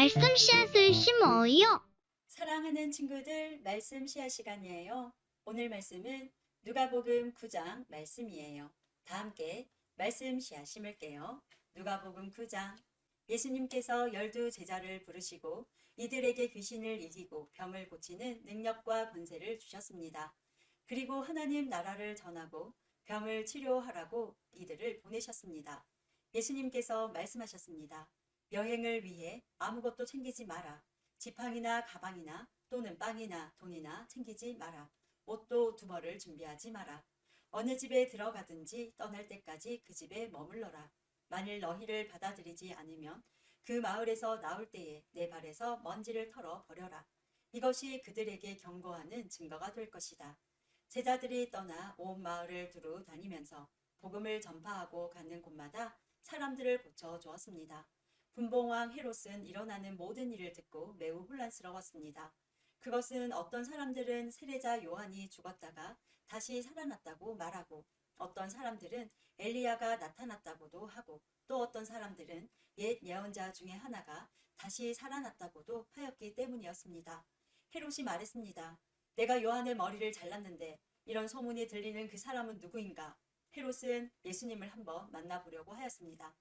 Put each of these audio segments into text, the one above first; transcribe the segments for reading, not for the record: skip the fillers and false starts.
말씀 씨앗을 심어요. 사랑하는 친구들, 말씀 시간 시간이에요. 오늘 말씀은 누가복음 9장 말씀이에요. 다 함께 말씀 씨앗 심을게요. 누가복음 9장. 예수님께서 12 제자를 부르시고 이들에게 귀신을 이기고 병을 고치는 능력과 권세를 주셨습니다. 그리고 하나님 나라를 전하고 병을 치료하라고 이들을 보내셨습니다. 예수님께서 말씀하셨습니다. 여행을 위해 아무것도 챙기지 마라. 지팡이나 가방이나 또는 빵이나 돈이나 챙기지 마라. 옷도 두 벌을 준비하지 마라. 어느 집에 들어가든지 떠날 때까지 그 집에 머물러라. 만일 너희를 받아들이지 않으면 그 마을에서 나올 때에 내 발에서 먼지를 털어 버려라. 이것이 그들에게 경고하는 증거가 될 것이다. 제자들이 떠나 온 마을을 두루 다니면서 복음을 전파하고 가는 곳마다 사람들을 고쳐 주었습니다. 분봉왕 헤롯은 일어나는 모든 일을 듣고 매우 혼란스러웠습니다. 그것은 어떤 사람들은 세례자 요한이 죽었다가 다시 살아났다고 말하고, 어떤 사람들은 엘리야가 나타났다고도 하고, 또 어떤 사람들은 옛 예언자 중에 하나가 다시 살아났다고도 하였기 때문이었습니다. 헤롯이 말했습니다. 내가 요한의 머리를 잘랐는데 이런 소문이 들리는 그 사람은 누구인가? 헤롯은 예수님을 한번 만나보려고 하였습니다.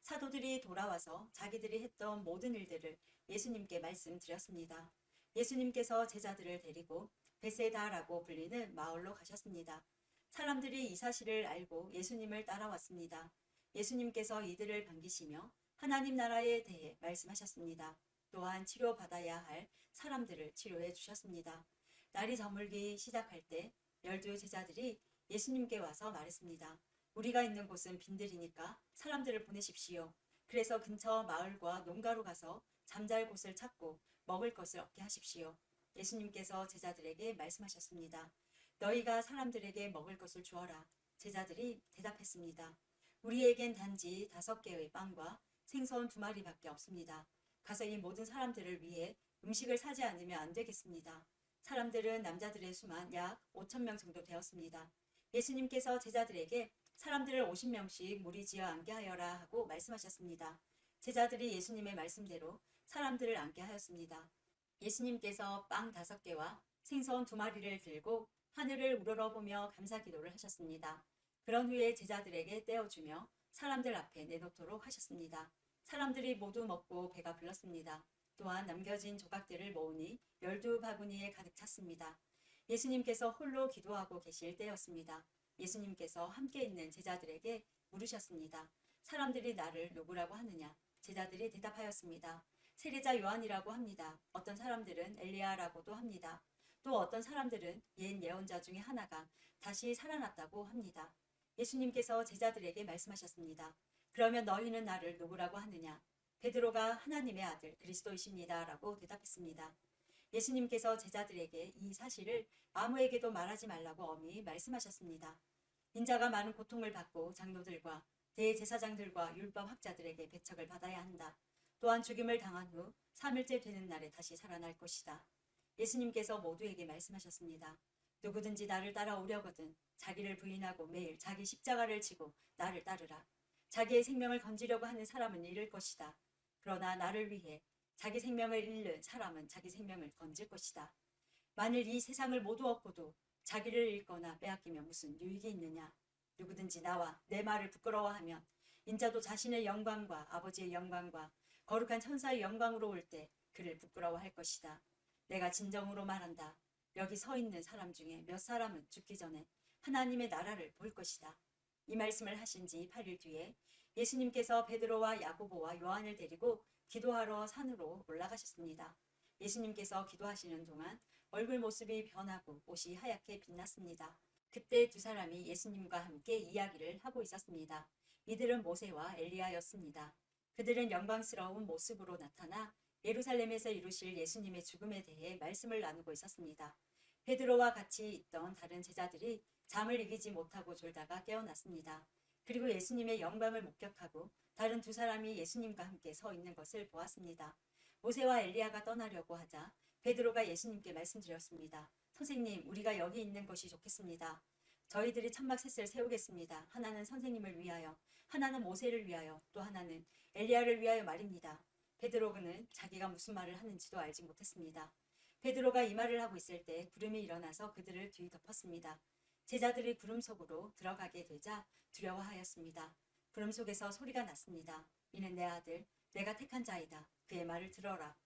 사도들이 돌아와서 자기들이 했던 모든 일들을 예수님께 말씀드렸습니다. 예수님께서 제자들을 데리고 베세다라고 불리는 마을로 가셨습니다. 사람들이 이 사실을 알고 예수님을 따라왔습니다. 예수님께서 이들을 반기시며 하나님 나라에 대해 말씀하셨습니다. 또한 치료받아야 할 사람들을 치료해 주셨습니다. 날이 저물기 시작할 때 12 제자들이 예수님께 와서 말했습니다. 우리가 있는 곳은 빈들이니까 사람들을 보내십시오. 그래서 근처 마을과 농가로 가서 잠잘 곳을 찾고 먹을 것을 얻게 하십시오. 예수님께서 제자들에게 말씀하셨습니다. 너희가 사람들에게 먹을 것을 주어라. 제자들이 대답했습니다. 우리에겐 단지 5개의 빵과 생선 2마리밖에 없습니다. 가서 이 모든 사람들을 위해 음식을 사지 않으면 안 되겠습니다. 사람들은 남자들의 수만 약 5,000명 정도 되었습니다. 예수님께서 제자들에게 사람들을 50명씩 무리지어 앉게 하여라 하고 말씀하셨습니다. 제자들이 예수님의 말씀대로 사람들을 앉게 하였습니다. 예수님께서 빵 5개와 생선 2마리를 들고 하늘을 우러러보며 감사기도를 하셨습니다. 그런 후에 제자들에게 떼어주며 사람들 앞에 내놓도록 하셨습니다. 사람들이 모두 먹고 배가 불렀습니다. 또한 남겨진 조각들을 모으니 12바구니에 가득 찼습니다. 예수님께서 홀로 기도하고 계실 때였습니다. 예수님께서 함께 있는 제자들에게 물으셨습니다. 사람들이 나를 누구라고 하느냐? 제자들이 대답하였습니다. 세례자 요한이라고 합니다. 어떤 사람들은 엘리야라고도 합니다. 또 어떤 사람들은 옛 예언자 중에 하나가 다시 살아났다고 합니다. 예수님께서 제자들에게 말씀하셨습니다. 그러면 너희는 나를 누구라고 하느냐? 베드로가 하나님의 아들 그리스도이십니다. 라고 대답했습니다. 예수님께서 제자들에게 이 사실을 아무에게도 말하지 말라고 엄히 말씀하셨습니다. 인자가 많은 고통을 받고 장로들과 대제사장들과 율법학자들에게 배척을 받아야 한다. 또한 죽임을 당한 후 3일째 되는 날에 다시 살아날 것이다. 예수님께서 모두에게 말씀하셨습니다. 누구든지 나를 따라오려거든 자기를 부인하고 매일 자기 십자가를 지고 나를 따르라. 자기의 생명을 건지려고 하는 사람은 잃을 것이다. 그러나 나를 위해 자기 생명을 잃는 사람은 자기 생명을 건질 것이다. 만일 이 세상을 모두 얻고도 자기를 잃거나 빼앗기면 무슨 유익이 있느냐? 누구든지 나와 내 말을 부끄러워하면 인자도 자신의 영광과 아버지의 영광과 거룩한 천사의 영광으로 올 때 그를 부끄러워할 것이다. 내가 진정으로 말한다. 여기 서 있는 사람 중에 몇 사람은 죽기 전에 하나님의 나라를 볼 것이다. 이 말씀을 하신 지 8일 뒤에 예수님께서 베드로와 야고보와 요한을 데리고 기도하러 산으로 올라가셨습니다. 예수님께서 기도하시는 동안 얼굴 모습이 변하고 옷이 하얗게 빛났습니다. 그때 2 사람이 예수님과 함께 이야기를 하고 있었습니다. 이들은 모세와 엘리야였습니다. 그들은 영광스러운 모습으로 나타나 예루살렘에서 이루실 예수님의 죽음에 대해 말씀을 나누고 있었습니다. 베드로와 같이 있던 다른 제자들이 잠을 이기지 못하고 졸다가 깨어났습니다. 그리고 예수님의 영광을 목격하고 다른 2 사람이 예수님과 함께 서 있는 것을 보았습니다. 모세와 엘리야가 떠나려고 하자 베드로가 예수님께 말씀드렸습니다. 선생님, 우리가 여기 있는 것이 좋겠습니다. 저희들이 천막 셋을 세우겠습니다. 하나는 선생님을 위하여, 하나는 모세를 위하여, 또 하나는 엘리야를 위하여 말입니다. 베드로는 자기가 무슨 말을 하는지도 알지 못했습니다. 베드로가 이 말을 하고 있을 때 구름이 일어나서 그들을 뒤덮었습니다. 제자들이 구름 속으로 들어가게 되자 두려워하였습니다. 구름 속에서 소리가 났습니다. 이는 내 아들, 내가 택한 자이다. 그의 말을 들어라.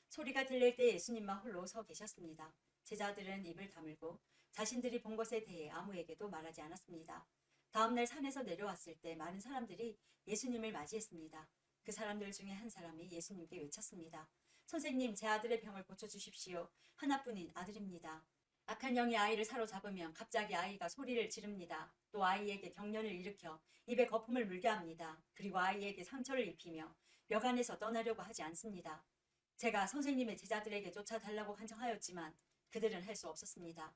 소리가 들릴 때 예수님만 홀로 서 계셨습니다. 제자들은 입을 다물고 자신들이 본 것에 대해 아무에게도 말하지 않았습니다. 다음날 산에서 내려왔을 때 많은 사람들이 예수님을 맞이했습니다. 그 사람들 중에 한 사람이 예수님께 외쳤습니다. 선생님, 제 아들의 병을 고쳐주십시오. 하나뿐인 아들입니다. 악한 영이 아이를 사로잡으면 갑자기 아이가 소리를 지릅니다. 또 아이에게 경련을 일으켜 입에 거품을 물게 합니다. 그리고 아이에게 상처를 입히며 묘관에서 떠나려고 하지 않습니다. 제가 선생님의 제자들에게 쫓아달라고 간청하였지만 그들은 할 수 없었습니다.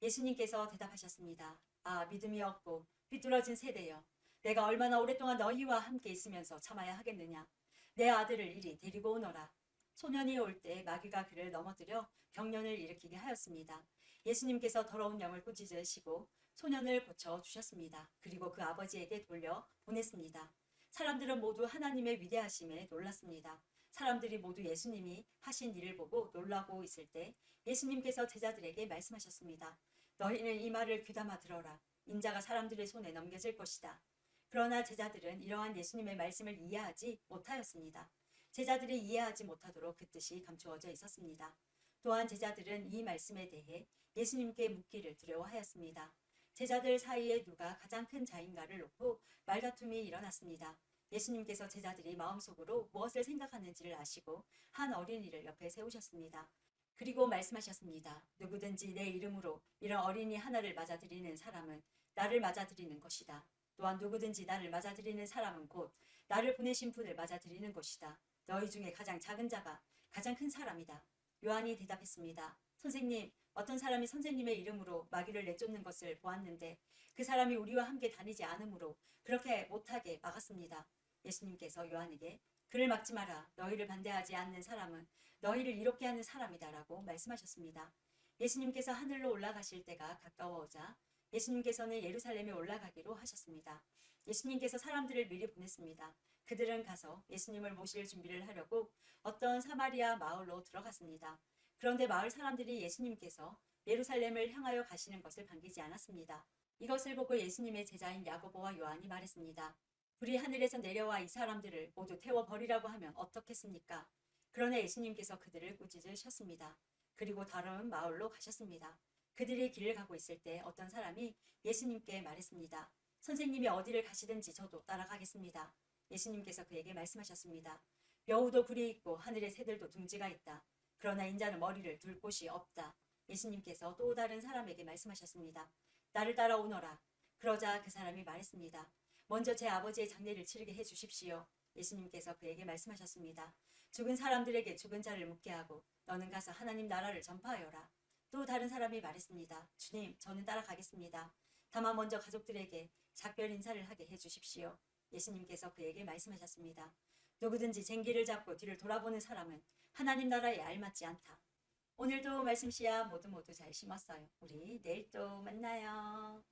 예수님께서 대답하셨습니다. 아, 믿음이 없고 삐뚤어진 세대여. 내가 얼마나 오랫동안 너희와 함께 있으면서 참아야 하겠느냐. 내 아들을 이리 데리고 오너라. 소년이 올 때 마귀가 그를 넘어뜨려 경련을 일으키게 하였습니다. 예수님께서 더러운 영을 꾸짖으시고 소년을 고쳐 주셨습니다. 그리고 그 아버지에게 돌려 보냈습니다. 사람들은 모두 하나님의 위대하심에 놀랐습니다. 사람들이 모두 예수님이 하신 일을 보고 놀라고 있을 때 예수님께서 제자들에게 말씀하셨습니다. 너희는 이 말을 귀담아 들어라. 인자가 사람들의 손에 넘겨질 것이다. 그러나 제자들은 이러한 예수님의 말씀을 이해하지 못하였습니다. 제자들이 이해하지 못하도록 그 뜻이 감추어져 있었습니다. 또한 제자들은 이 말씀에 대해 예수님께 묻기를 두려워하였습니다. 제자들 사이에 누가 가장 큰 자인가를 놓고 말다툼이 일어났습니다. 예수님께서 제자들이 마음속으로 무엇을 생각하는지를 아시고 한 어린이를 옆에 세우셨습니다. 그리고 말씀하셨습니다. 누구든지 내 이름으로 이런 어린이 하나를 맞아들이는 사람은 나를 맞아들이는 것이다. 또한 누구든지 나를 맞아들이는 사람은 곧 나를 보내신 분을 맞아들이는 것이다. 너희 중에 가장 작은 자가 가장 큰 사람이다. 요한이 대답했습니다. 선생님, 어떤 사람이 선생님의 이름으로 마귀를 내쫓는 것을 보았는데 그 사람이 우리와 함께 다니지 않으므로 그렇게 못하게 막았습니다. 예수님께서 요한에게 그를 막지 마라. 너희를 반대하지 않는 사람은 너희를 이롭게 하는 사람이다라고 말씀하셨습니다. 예수님께서 하늘로 올라가실 때가 가까워오자 예수님께서는 예루살렘에 올라가기로 하셨습니다. 예수님께서 사람들을 미리 보냈습니다. 그들은 가서 예수님을 모실 준비를 하려고 어떤 사마리아 마을로 들어갔습니다. 그런데 마을 사람들이 예수님께서 예루살렘을 향하여 가시는 것을 반기지 않았습니다. 이것을 보고 예수님의 제자인 야고보와 요한이 말했습니다. 불이 하늘에서 내려와 이 사람들을 모두 태워버리라고 하면 어떻겠습니까? 그러나 예수님께서 그들을 꾸짖으셨습니다. 그리고 다른 마을로 가셨습니다. 그들이 길을 가고 있을 때 어떤 사람이 예수님께 말했습니다. 선생님이 어디를 가시든지 저도 따라가겠습니다. 예수님께서 그에게 말씀하셨습니다. 여우도 굴이 있고 하늘의 새들도 둥지가 있다. 그러나 인자는 머리를 둘 곳이 없다. 예수님께서 또 다른 사람에게 말씀하셨습니다. 나를 따라오너라. 그러자 그 사람이 말했습니다. 먼저 제 아버지의 장례를 치르게 해주십시오. 예수님께서 그에게 말씀하셨습니다. 죽은 사람들에게 죽은 자를 묻게 하고 너는 가서 하나님 나라를 전파하여라. 또 다른 사람이 말했습니다. 주님, 저는 따라가겠습니다. 다만 먼저 가족들에게 작별 인사를 하게 해주십시오. 예수님께서 그에게 말씀하셨습니다. 누구든지 쟁기를 잡고 뒤를 돌아보는 사람은 하나님 나라에 알맞지 않다. 오늘도 말씀 씨앗 모두 잘 심었어요. 우리 내일 또 만나요.